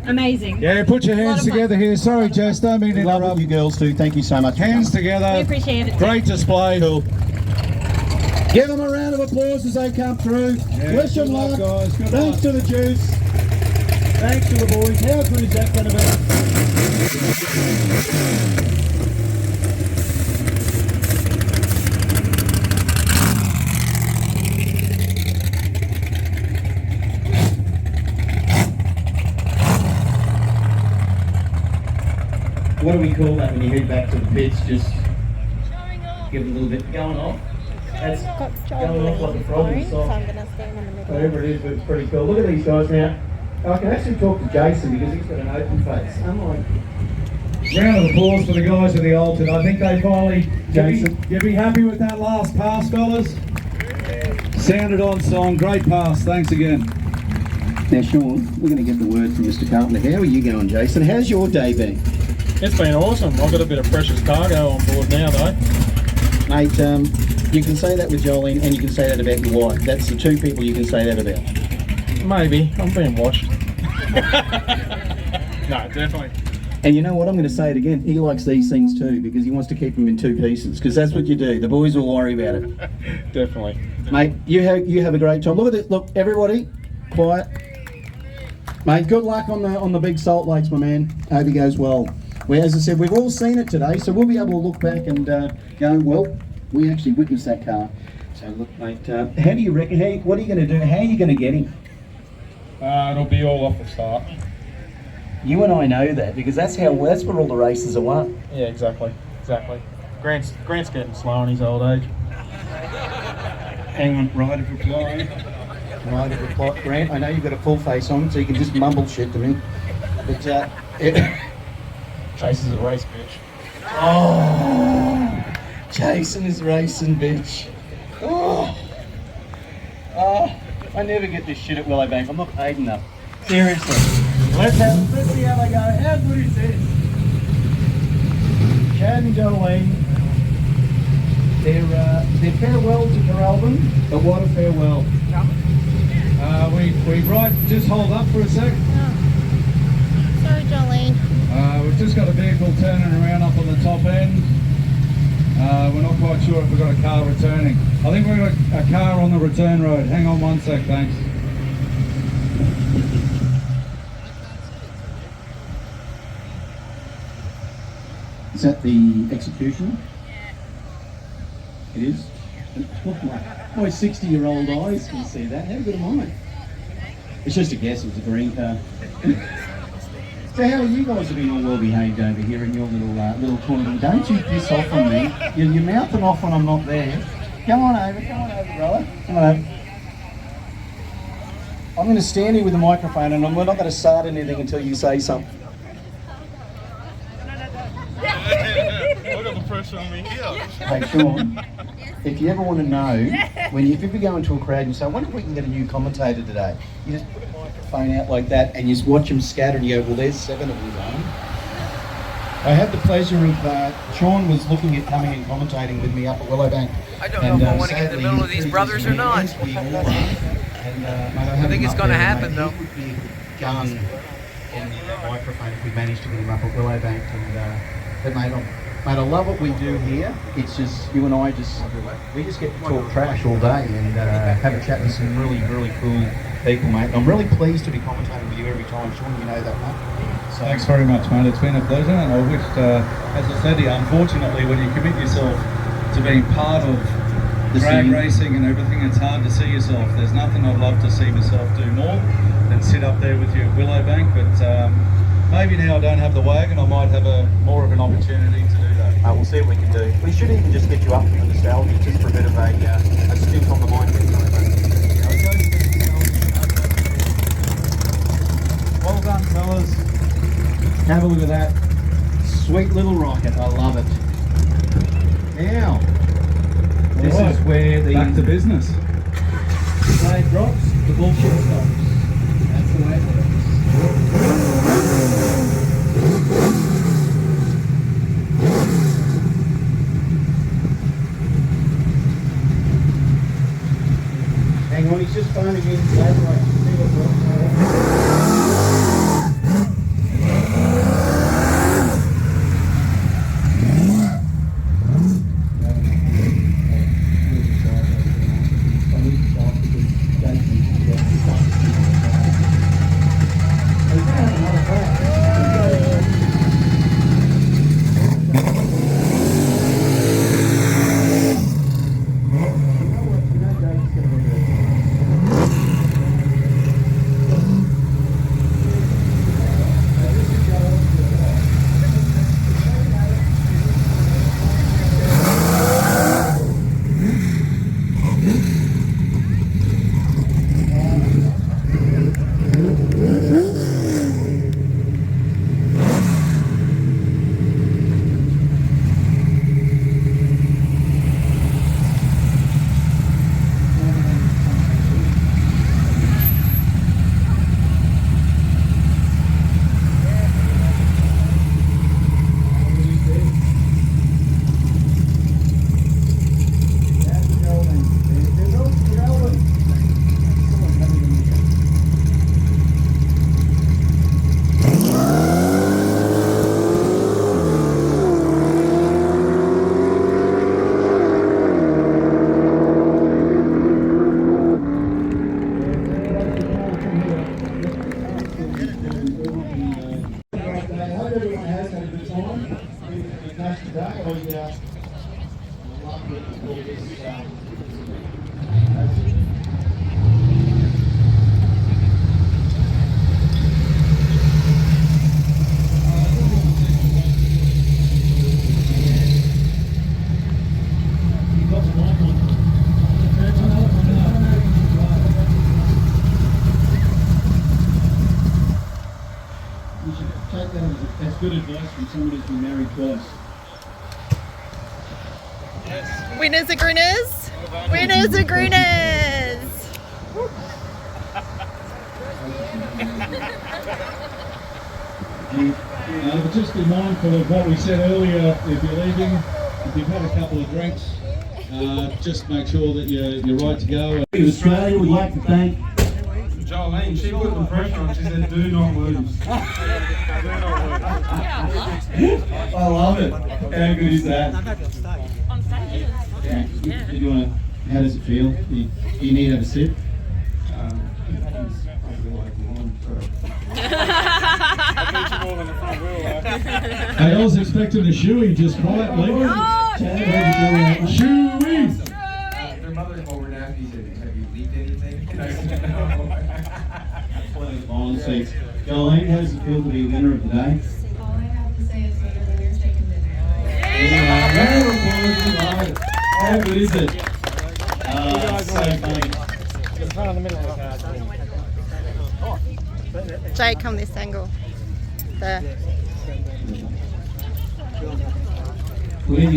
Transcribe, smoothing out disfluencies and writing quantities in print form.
Amazing. Yeah, put your hands together here. Sorry, Jess, don't mean to Love interrupt. what you girls do. Thank you so much. Hands together. We appreciate it. Great display. Cool. Give them a round of applause as they come through. Yeah, Wish them good luck, luck. guys. Good Thanks luck. to the juice. Thanks to the boys. How good is that going to be? What do we call that when you head back to the pits? Just give it a little bit going off. That's going off like a frog in so sock. I'm going to stand in the middle. Whatever it is, but it's pretty cool. Look at these guys now. I can actually talk to Jason because he's got an open face. Unlike Round of applause for the guys of the Altered. I think they finally... Jason. You be happy with that last pass, fellas? Sounded on song. Great pass. Thanks again. Now, Sean, we're going to get the word from Mr. Carpenter. How are you going, Jason? How's your day been? It's been awesome. I've got a bit of precious cargo on board now, though. Mate, you can say that with Jolene and you can say that about your wife. That's the two people you can say that about. Maybe. I'm being washed. No, definitely. And you know what? I'm going to say it again. He likes these things too because he wants to keep them in two pieces because that's what you do. The boys will worry about it. Definitely. Mate, you have a great time. Look at this. Look, everybody, quiet. Mate, good luck on the big Salt Lakes, my man. Hope it goes well. Well, as I said, we've all seen it today, so we'll be able to look back and go, well, we actually witnessed that car. So look, mate, how do you reckon? What are you going to do? How are you going to get him? It'll be all off the start. You and I know that because that's where all the races are won. Yeah, exactly. Grant's getting slow in his old age. Hang on, right of reply. Right of reply. Grant, I know you've got a full face on, so you can just mumble shit to me. But, Chase is a race bitch. oh, Jason is racing, bitch. Oh, I never get this shit at Willowbank. I'm not paid enough. Seriously. Let's see how they go. How good is this? Chad and Jolene. They're farewell to Carralbyn, but what a farewell. We just hold up for a sec. Oh. Sorry, Jolene. We've just got a vehicle turning around up on the top end. We're not quite sure if we've got a car returning. I think we've got a car on the return road. Hang on one sec, thanks. Is that the executioner? It is? My 60-year-old eyes can see that. How good am I? It's just a guess, it was a green car. So how are you guys have been all well behaved over here in your little tournament? Don't you piss off on me. You're mouthing off when I'm not there. Come on over, brother. Come on over. I'm going to stand here with the microphone and we're not going to start anything until you say something. I got the pressure on me here. Hey Sean, if you ever want to know, if you ever go into a crowd and you say, I wonder if we can get a new commentator today, you just put a microphone out like that and you just watch them scatter and you go, well, there's 7 of them going. I had the pleasure of, Sean was looking at coming and commentating with me up at Willowbank. I don't know if I want to get in the middle of these brothers or not. I think it's going to happen though. He would be gun in the microphone if we managed to get him up at Willowbank. But mate, I love what we do here. It's just, you and I we just get to talk trash all day and have a chat with some really, really cool people, mate. I'm really pleased to be commentating with you every time, Sean, you know that, mate. So, Thanks very much, mate. It's been a pleasure, and I wish, as I said to you, unfortunately, when you commit yourself to being part of drag racing and everything, it's hard to see yourself. There's nothing I'd love to see myself do more than sit up there with you at Willowbank, but maybe now I don't have the wagon, I might have more of an opportunity to do that. we'll see what we can do. We should even just get you up for the nostalgia, just for a bit of a stint on the mind. Well done, fellas. Have a look at that. Sweet little rocket. I love it. Now, this is where the back to business. flag drops, the bullshit stops. That's the way it works. Hang on, he's just phoning in. I hope everyone has had a good time with Nash today. I love getting all this. You should take that as good advice from someone who's been married twice. Winners are grinners. Winners are grinners. But just be mindful of what we said earlier. If you're leaving, if you've had a couple of drinks, just make sure that you're right to go. Australia would like to thank Jolene, she put the pressure on. She said, do not lose. I love it. How good is that? How does it feel? You need to have a sip? I was expecting a shoey just quietly. Shoey! Their mother-in-law were nasty. Have you leaked anything? On seats. Jolene, how does it feel to be winner of the day? All I have to say is that the winner's taking dinner. How good is it? So funny. Jay, come this angle. There. Well,